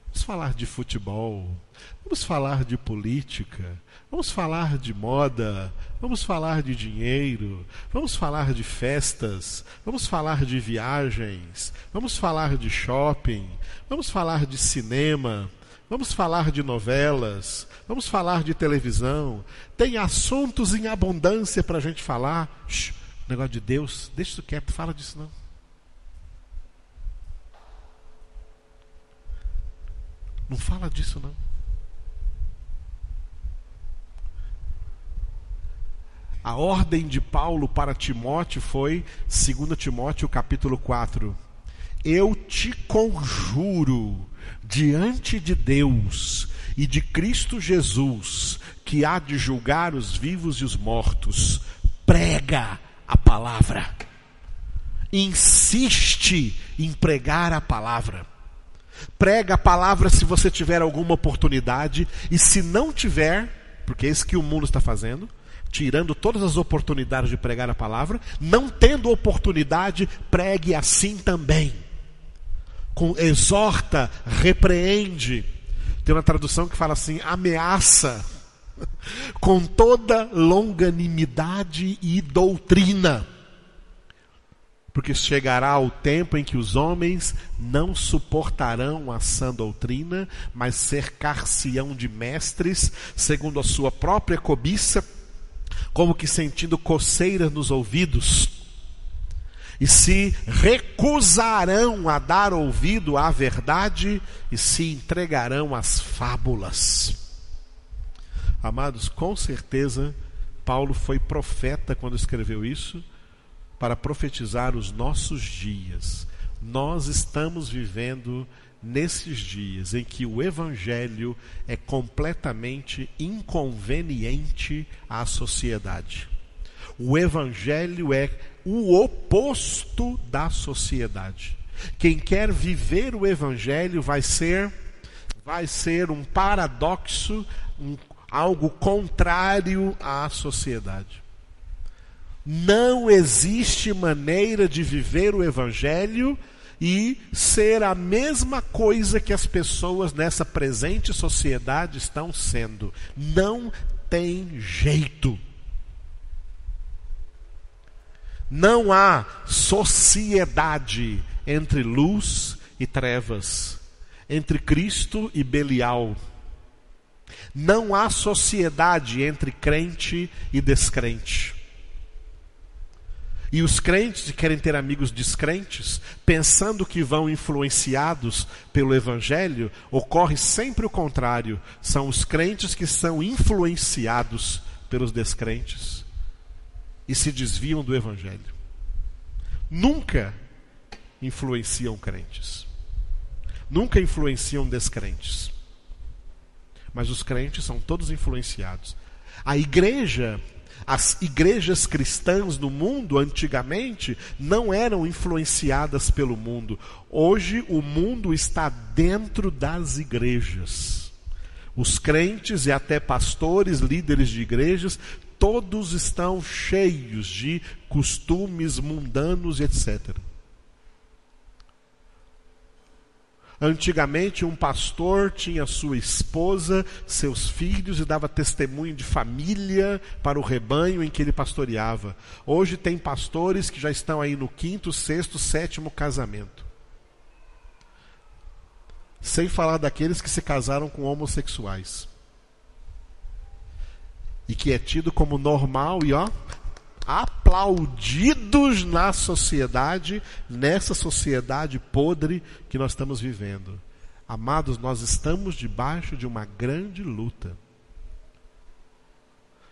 Vamos falar de futebol, vamos falar de política, vamos falar de moda, vamos falar de dinheiro, vamos falar de festas, vamos falar de viagens, vamos falar de shopping, vamos falar de cinema, vamos falar de novelas, vamos falar de televisão. Tem assuntos em abundância para a gente falar. Negócio de Deus, deixa isso quieto, fala disso não. Não fala disso não. A ordem de Paulo para Timóteo foi, 2 Timóteo capítulo 4. Eu te conjuro diante de Deus e de Cristo Jesus, que há de julgar os vivos e os mortos, prega a palavra. Insiste em pregar a palavra. Prega a palavra se você tiver alguma oportunidade, e se não tiver, porque é isso que o mundo está fazendo, tirando todas as oportunidades de pregar a palavra, não tendo oportunidade, pregue assim também. Exorta, repreende. Tem uma tradução que fala assim, ameaça, com toda longanimidade e doutrina. Porque chegará o tempo em que os homens não suportarão a sã doutrina, mas cercar-se-ão de mestres, segundo a sua própria cobiça, como que sentindo coceiras nos ouvidos, e se recusarão a dar ouvido à verdade, e se entregarão às fábulas. Amados, com certeza, Paulo foi profeta quando escreveu isso, para profetizar os nossos dias. Nós estamos vivendo nesses dias em que o Evangelho é completamente inconveniente à sociedade. O Evangelho é o oposto da sociedade. Quem quer viver o Evangelho vai ser um paradoxo, algo contrário à sociedade. Não existe maneira de viver o Evangelho e ser a mesma coisa que as pessoas nessa presente sociedade estão sendo. Não tem jeito. Não há sociedade entre luz e trevas, entre Cristo e Belial. Não há sociedade entre crente e descrente. E os crentes que querem ter amigos descrentes, pensando que vão influenciados pelo Evangelho, ocorre sempre o contrário. São os crentes que são influenciados pelos descrentes e se desviam do Evangelho. Nunca influenciam crentes. Nunca influenciam descrentes. Mas os crentes são todos influenciados. As igrejas cristãs no mundo, antigamente, não eram influenciadas pelo mundo. Hoje, o mundo está dentro das igrejas. Os crentes e até pastores, líderes de igrejas, todos estão cheios de costumes mundanos, etc. Antigamente, um pastor tinha sua esposa, seus filhos e dava testemunho de família para o rebanho em que ele pastoreava. Hoje tem pastores que já estão aí no 5º, 6º, 7º casamento. Sem falar daqueles que se casaram com homossexuais. E que é tido como normal e aplaudidos na sociedade, nessa sociedade podre que nós estamos vivendo. Amados, nós estamos debaixo de uma grande luta,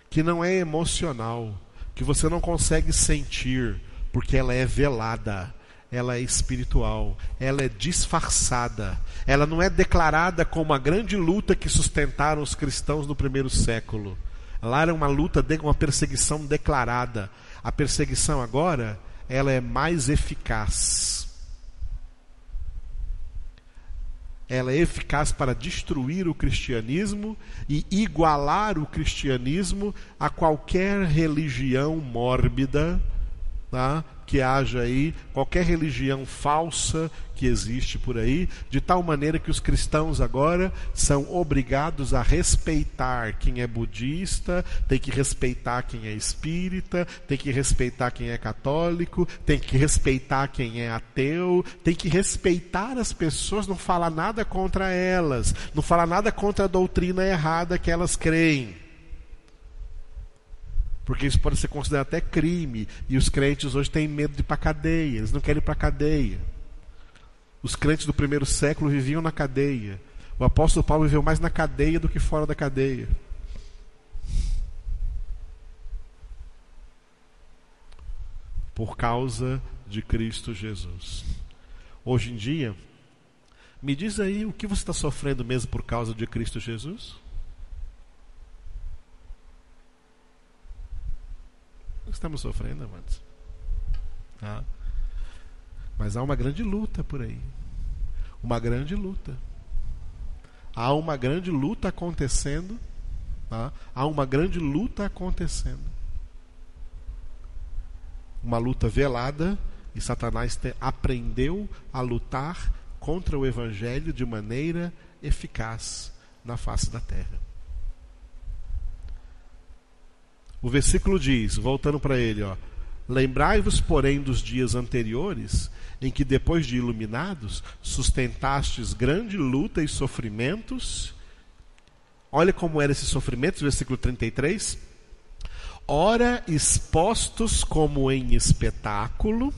que não é emocional, que você não consegue sentir, porque ela é velada, ela é espiritual, ela é disfarçada, ela não é declarada como a grande luta que sustentaram os cristãos no primeiro século. Lá era uma luta, uma perseguição declarada. A perseguição agora, ela é mais eficaz. Ela é eficaz para destruir o cristianismo e igualar o cristianismo a qualquer religião mórbida, tá? Que haja aí, qualquer religião falsa que existe por aí, de tal maneira que os cristãos agora são obrigados a respeitar quem é budista, tem que respeitar quem é espírita, tem que respeitar quem é católico, tem que respeitar quem é ateu, tem que respeitar as pessoas, não fala nada contra elas, não fala nada contra a doutrina errada que elas creem. Porque isso pode ser considerado até crime. E os crentes hoje têm medo de ir para a cadeia. Eles não querem ir para a cadeia. Os crentes do primeiro século viviam na cadeia. O apóstolo Paulo viveu mais na cadeia do que fora da cadeia. Por causa de Cristo Jesus. Hoje em dia, me diz aí o que você está sofrendo mesmo por causa de Cristo Jesus? Estamos sofrendo, amados. Tá? Mas há uma grande luta por aí. Uma grande luta. Há uma grande luta acontecendo. Tá? Há uma grande luta acontecendo. Uma luta velada. E Satanás aprendeu a lutar contra o Evangelho de maneira eficaz na face da terra. O versículo diz, voltando para ele, lembrai-vos, porém, dos dias anteriores, em que, depois de iluminados, sustentastes grande luta e sofrimentos. Olha como eram esses sofrimentos, versículo 33. Ora expostos como em espetáculo,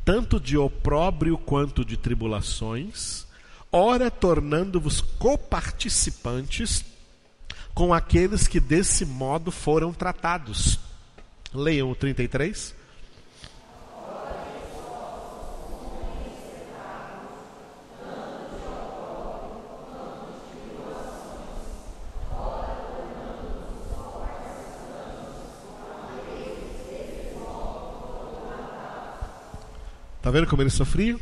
tanto de opróbrio quanto de tribulações, ora tornando-vos coparticipantes com aqueles que desse modo foram tratados. Leiam o 33. Está vendo como eles sofriam?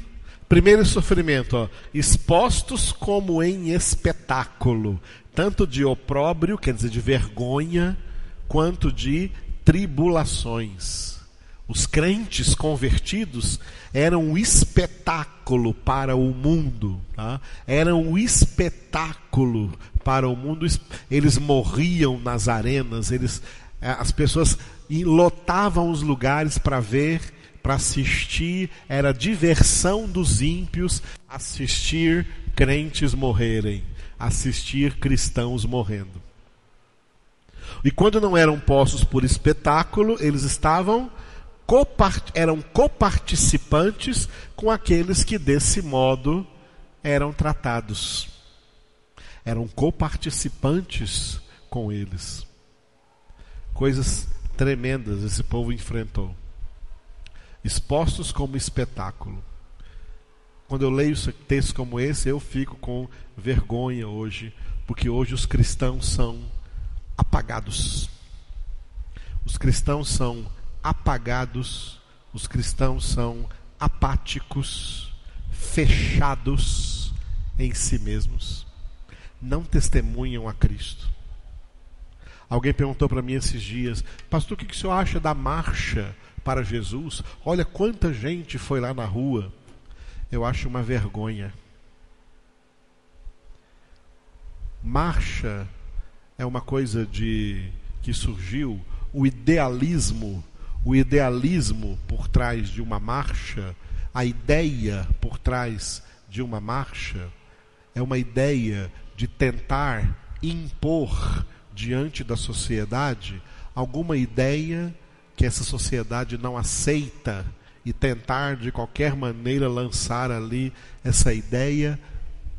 Primeiro sofrimento, expostos como em espetáculo, tanto de opróbrio, quer dizer, de vergonha, quanto de tribulações. Os crentes convertidos eram um espetáculo para o mundo. Tá? Eram um espetáculo para o mundo. Eles morriam nas arenas, as pessoas lotavam os lugares para ver, para assistir. Era diversão dos ímpios assistir crentes morrerem, assistir cristãos morrendo. E quando não eram postos por espetáculo, eles eram coparticipantes com aqueles que desse modo eram tratados. Eram coparticipantes com eles. Coisas tremendas esse povo enfrentou. Expostos como espetáculo. Quando eu leio textos como esse, eu fico com vergonha hoje, porque hoje os cristãos são apagados. Os cristãos são apagados, os cristãos são apáticos, fechados em si mesmos, não testemunham a Cristo. Alguém perguntou para mim esses dias: pastor, o que o senhor acha da marcha para Jesus? Olha quanta gente foi lá na rua. Eu acho uma vergonha. Marcha é uma coisa que surgiu. O idealismo por trás de uma marcha, a ideia por trás de uma marcha, é uma ideia de tentar impor diante da sociedade alguma ideia que essa sociedade não aceita e tentar de qualquer maneira lançar ali essa ideia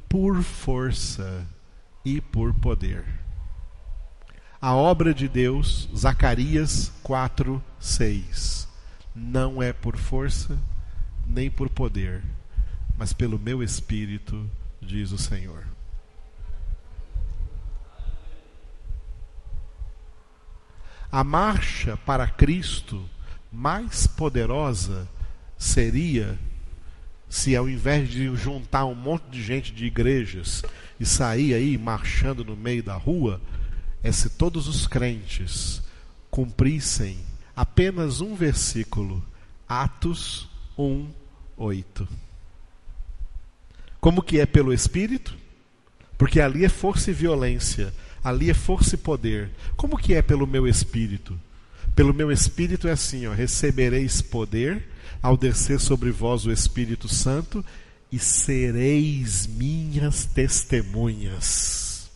por força e por poder. A obra de Deus, Zacarias 4:6, não é por força nem por poder, mas pelo meu Espírito, diz o Senhor. A marcha para Cristo mais poderosa seria se, ao invés de juntar um monte de gente de igrejas e sair aí marchando no meio da rua, é se todos os crentes cumprissem apenas um versículo, Atos 1:8. Como que é pelo Espírito? Porque ali é força e violência, ali é força e poder. Como que é pelo meu Espírito? Pelo meu Espírito é assim, recebereis poder ao descer sobre vós o Espírito Santo e sereis minhas testemunhas,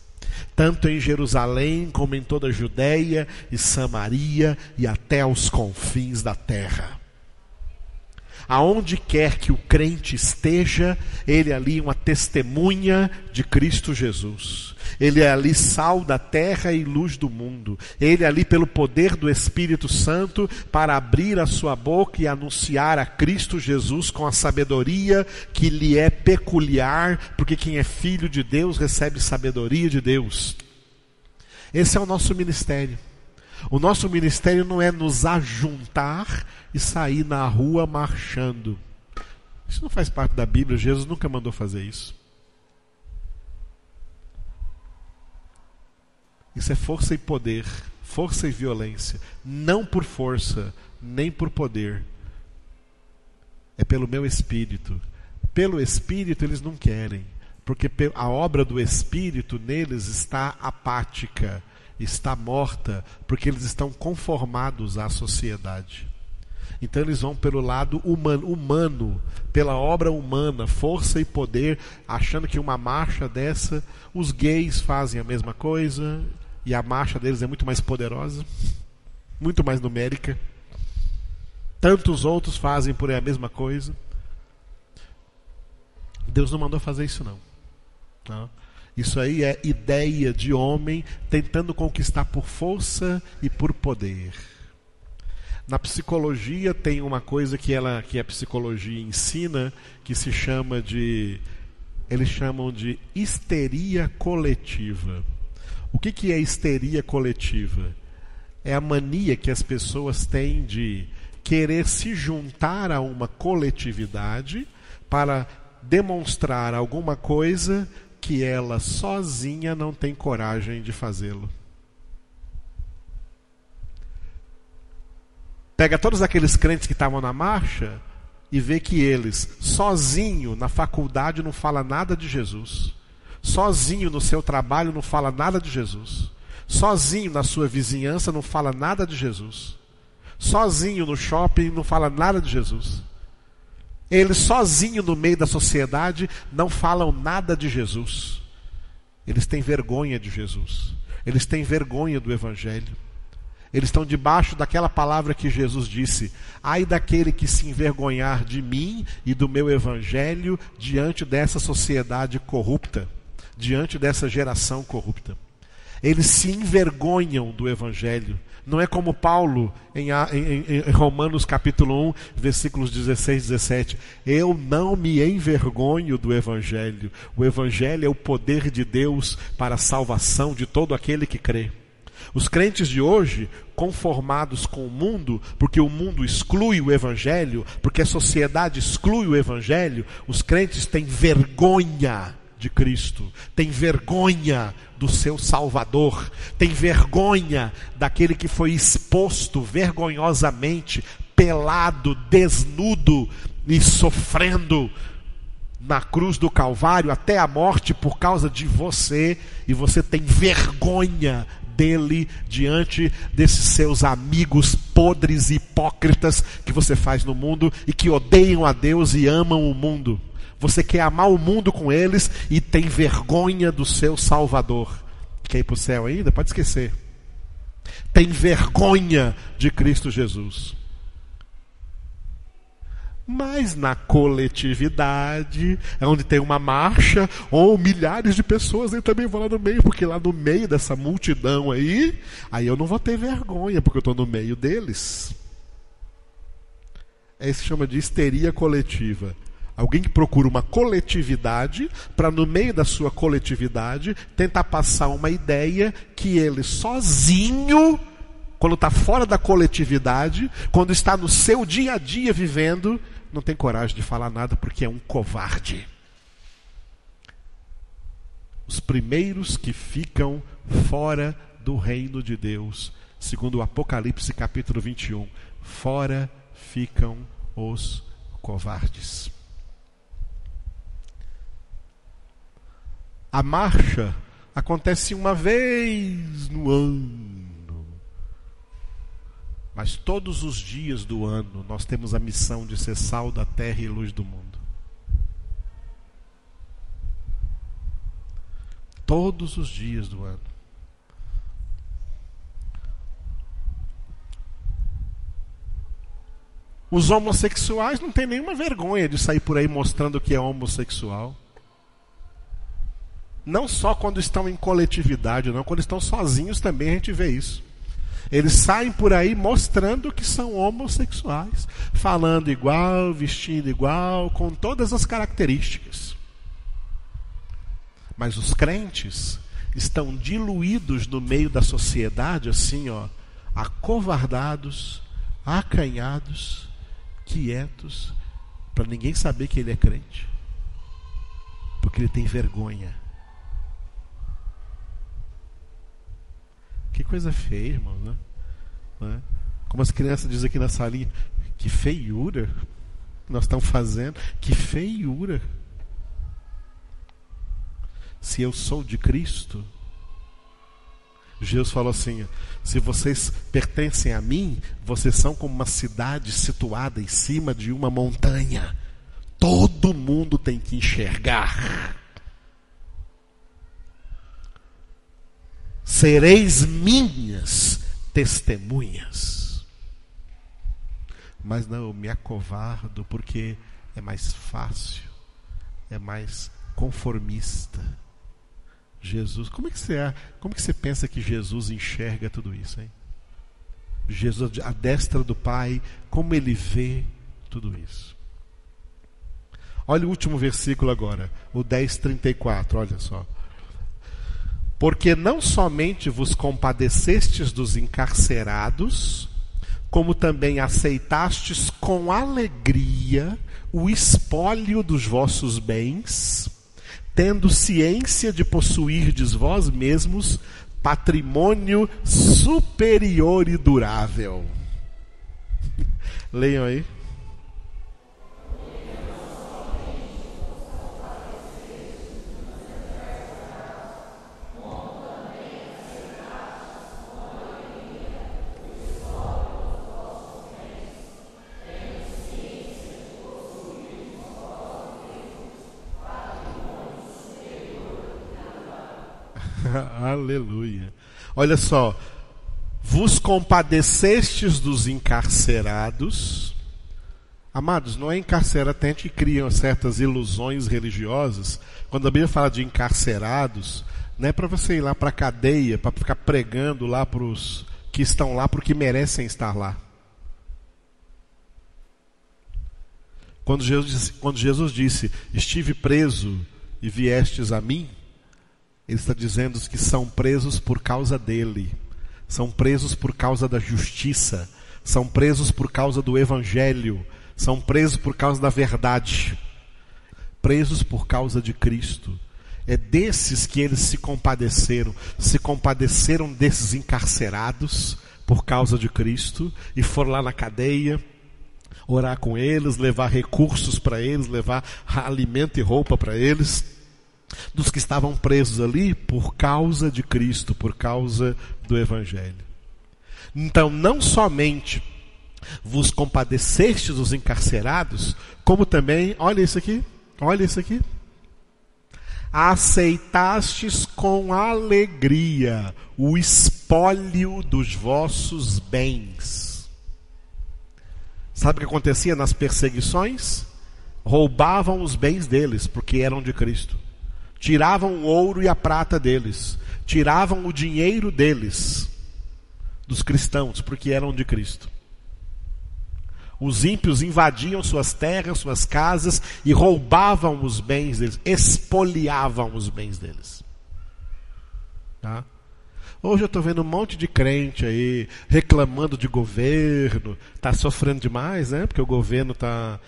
tanto em Jerusalém como em toda a Judéia e Samaria e até aos confins da terra. Aonde quer que o crente esteja, ele é ali uma testemunha de Cristo Jesus. Ele é ali sal da terra e luz do mundo. Ele é ali pelo poder do Espírito Santo para abrir a sua boca e anunciar a Cristo Jesus com a sabedoria que lhe é peculiar, porque quem é filho de Deus recebe sabedoria de Deus. Esse é o nosso ministério. O nosso ministério não é nos ajuntar e sair na rua marchando. Isso não faz parte da Bíblia, Jesus nunca mandou fazer isso. Isso é força e poder, força e violência. Não por força, nem por poder. É pelo meu Espírito. Pelo Espírito eles não querem, porque a obra do Espírito neles está apática, está morta, porque eles estão conformados à sociedade. Então eles vão pelo lado humano, pela obra humana, força e poder, achando que uma marcha dessa, os gays fazem a mesma coisa, e a marcha deles é muito mais poderosa, muito mais numérica. Tantos outros fazem por aí a mesma coisa. Deus não mandou fazer isso não. Não. Isso aí é ideia de homem tentando conquistar por força e por poder. Na psicologia tem uma coisa que a psicologia ensina, que se chama de, eles chamam de histeria coletiva. O que é histeria coletiva? É a mania que as pessoas têm de querer se juntar a uma coletividade para demonstrar alguma coisa que ela sozinha não tem coragem de fazê-lo. Pega todos aqueles crentes que estavam na marcha e vê que eles, sozinho na faculdade, não falam nada de Jesus. Sozinho no seu trabalho não fala nada de Jesus. Sozinho na sua vizinhança não fala nada de Jesus. Sozinho no shopping não fala nada de Jesus. Eles sozinho no meio da sociedade não falam nada de Jesus. Eles têm vergonha de Jesus. Eles têm vergonha do Evangelho. Eles estão debaixo daquela palavra que Jesus disse: ai daquele que se envergonhar de mim e do meu Evangelho diante dessa sociedade corrupta, diante dessa geração corrupta. Eles se envergonham do Evangelho. Não é como Paulo em Romanos capítulo 1, versículos 16 e 17. Eu não me envergonho do Evangelho. O Evangelho é o poder de Deus para a salvação de todo aquele que crê. Os crentes de hoje, conformados com o mundo, porque o mundo exclui o Evangelho, porque a sociedade exclui o Evangelho, os crentes têm vergonha de Cristo, têm vergonha do seu Salvador, têm vergonha daquele que foi exposto vergonhosamente, pelado, desnudo e sofrendo na cruz do Calvário até a morte por causa de você, e você tem vergonha dele diante desses seus amigos podres e hipócritas que você faz no mundo e que odeiam a Deus e amam o mundo. Você quer amar o mundo com eles e tem vergonha do seu Salvador. Quer ir para o céu ainda? Pode esquecer. Tem vergonha de Cristo Jesus. Mas na coletividade, onde tem uma marcha, ou milhares de pessoas, eu também vou lá no meio, porque lá no meio dessa multidão aí eu não vou ter vergonha, porque eu estou no meio deles. Isso se chama de histeria coletiva. Alguém que procura uma coletividade para, no meio da sua coletividade, tentar passar uma ideia que ele sozinho, quando está fora da coletividade, quando está no seu dia a dia vivendo, não tem coragem de falar nada porque é um covarde. Os primeiros que ficam fora do reino de Deus, segundo o Apocalipse capítulo 21, fora ficam os covardes. A marcha acontece uma vez no ano. Mas todos os dias do ano nós temos a missão de ser sal da terra e luz do mundo. Todos os dias do ano. Os homossexuais não têm nenhuma vergonha de sair por aí mostrando que é homossexual. Não só quando estão em coletividade, não, quando estão sozinhos também a gente vê isso. Eles saem por aí mostrando que são homossexuais, falando igual, vestindo igual, com todas as características. Mas os crentes estão diluídos no meio da sociedade, assim, acovardados, acanhados, quietos, para ninguém saber que ele é crente, porque ele tem vergonha. Que coisa feia, irmão, né? Como as crianças dizem aqui na salinha, que feiura nós estamos fazendo, que feiura. Se eu sou de Cristo, Jesus falou assim: se vocês pertencem a mim, vocês são como uma cidade situada em cima de uma montanha. Todo mundo tem que enxergar. Sereis minhas testemunhas. Mas não, eu me acovardo porque é mais fácil, é mais conformista. Jesus, como é que você pensa que Jesus enxerga tudo isso, hein? Jesus, à destra do Pai, como ele vê tudo isso? Olha o último versículo agora, o 10:34, olha só. Porque não somente vos compadecestes dos encarcerados, como também aceitastes com alegria o espólio dos vossos bens, tendo ciência de possuirdes vós mesmos patrimônio superior e durável. Leiam aí. Aleluia. Olha só. Vos compadecestes dos encarcerados. Amados, não é encarcerado, tem gente que cria certas ilusões religiosas. Quando a Bíblia fala de encarcerados, não é para você ir lá para a cadeia, para ficar pregando lá para os que estão lá, porque merecem estar lá. Quando Jesus disse, estive preso e viestes a mim, ele está dizendo que são presos por causa dele, são presos por causa da justiça, são presos por causa do evangelho, são presos por causa da verdade, presos por causa de Cristo. É desses que eles se compadeceram desses encarcerados por causa de Cristo, e foram lá na cadeia orar com eles, levar recursos para eles, levar alimento e roupa para eles, dos que estavam presos ali por causa de Cristo, por causa do evangelho. Então, não somente vos compadecestes dos encarcerados, como também, olha isso aqui, aceitastes com alegria o espólio dos vossos bens. Sabe o que acontecia nas perseguições? Roubavam os bens deles, porque eram de Cristo. Tiravam o ouro e a prata deles. Tiravam o dinheiro deles, dos cristãos, porque eram de Cristo. Os ímpios invadiam suas terras, suas casas e roubavam os bens deles, expoliavam os bens deles. Tá? Hoje eu estou vendo um monte de crente aí reclamando de governo, está sofrendo demais, né? Porque o governo está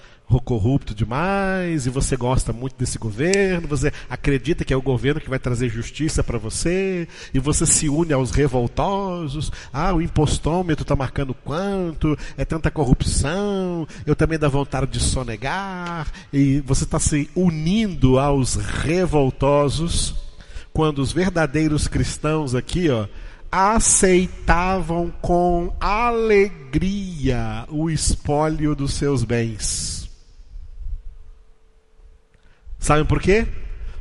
corrupto demais, e você gosta muito desse governo, você acredita que é o governo que vai trazer justiça para você, e você se une aos revoltosos. O impostômetro está marcando quanto, é tanta corrupção, eu também dá vontade de sonegar, e você está se unindo aos revoltosos, quando os verdadeiros cristãos aqui, aceitavam com alegria o espólio dos seus bens. Sabem por quê?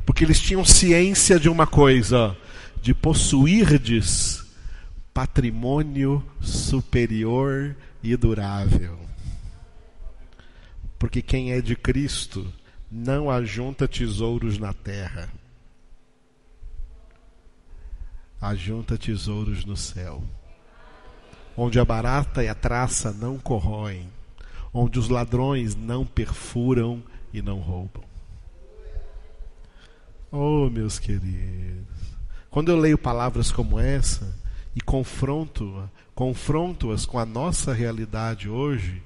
Porque eles tinham ciência de uma coisa, de possuirdes patrimônio superior e durável. Porque quem é de Cristo não ajunta tesouros na terra, ajunta tesouros no céu, onde a barata e a traça não corroem, onde os ladrões não perfuram e não roubam. Oh, meus queridos, quando eu leio palavras como essa e confronto confronto-as com a nossa realidade hoje,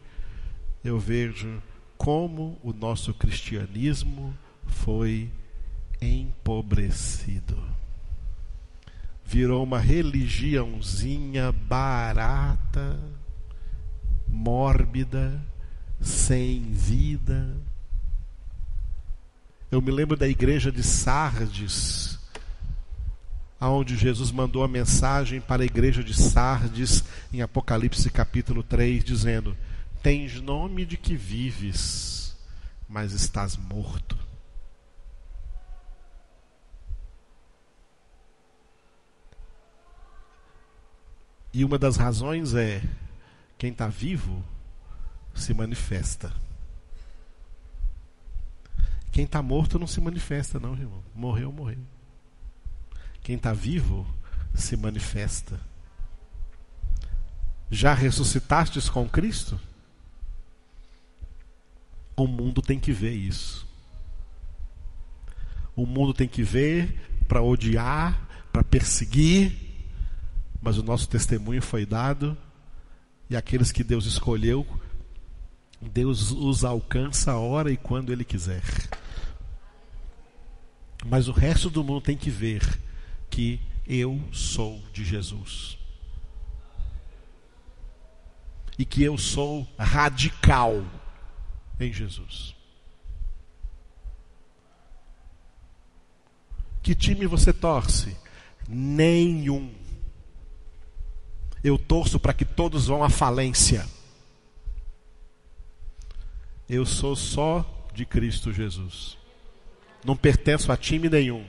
eu vejo como o nosso cristianismo foi empobrecido. Virou uma religiãozinha barata, mórbida, sem vida. Eu me lembro da igreja de Sardes, aonde Jesus mandou a mensagem para a igreja de Sardes em Apocalipse capítulo 3, dizendo: tens nome de que vives, mas estás morto. E uma das razões é: quem está vivo se manifesta. Quem está morto não se manifesta, não, irmão. Morreu, morreu. Quem está vivo se manifesta. Já ressuscitastes com Cristo? O mundo tem que ver isso. O mundo tem que ver para odiar, para perseguir, mas o nosso testemunho foi dado, e aqueles que Deus escolheu, Deus os alcança a hora e quando Ele quiser. Mas o resto do mundo tem que ver que eu sou de Jesus. E que eu sou radical em Jesus. Que time você torce? Nenhum. Eu torço para que todos vão à falência. Eu sou só de Cristo Jesus. Não pertenço a time nenhum.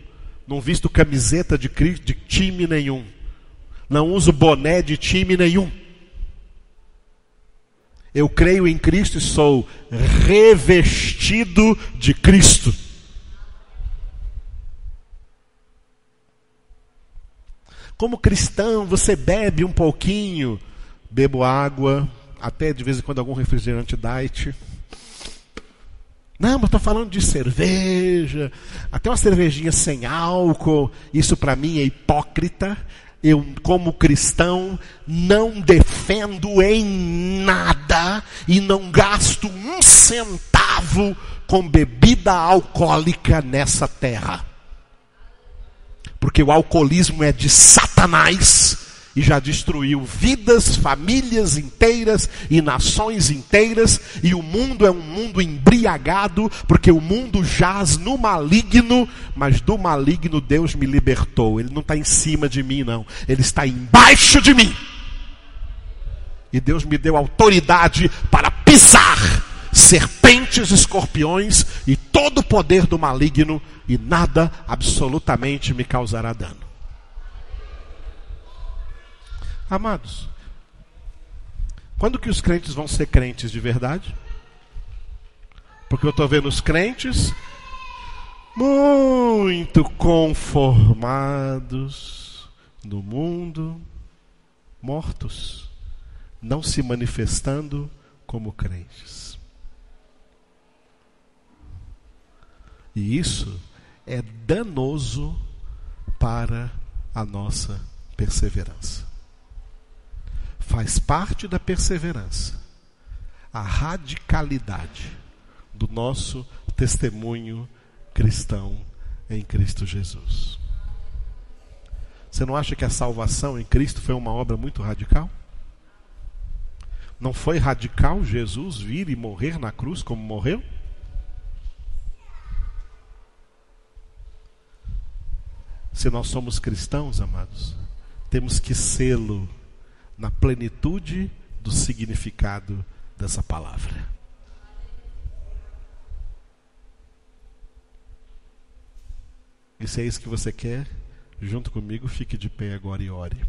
Não visto camiseta de time nenhum. Não uso boné de time nenhum. Eu creio em Cristo e sou revestido de Cristo. Como cristão, você bebe um pouquinho. Bebo água, até de vez em quando algum refrigerante diet. Não, mas estou falando de cerveja, até uma cervejinha sem álcool. Isso para mim é hipócrita. Eu, como cristão, não defendo em nada e não gasto um centavo com bebida alcoólica nessa terra. Porque o alcoolismo é de Satanás e já destruiu vidas, famílias inteiras e nações inteiras. E o mundo é um mundo embriagado, porque o mundo jaz no maligno, mas do maligno Deus me libertou. Ele não está em cima de mim, não. Ele está embaixo de mim. E Deus me deu autoridade para pisar serpentes, escorpiões e todo o poder do maligno, e nada absolutamente me causará dano. Amados, quando que os crentes vão ser crentes de verdade? Porque eu estou vendo os crentes muito conformados no mundo, mortos, não se manifestando como crentes. E isso é danoso para a nossa perseverança. Faz parte da perseverança a radicalidade do nosso testemunho cristão em Cristo Jesus. Você não acha que a salvação em Cristo foi uma obra muito radical? Não foi radical Jesus vir e morrer na cruz como morreu? Se nós somos cristãos, amados, temos que sê-lo na plenitude do significado dessa palavra. E se é isso que você quer, junto comigo, fique de pé agora e ore.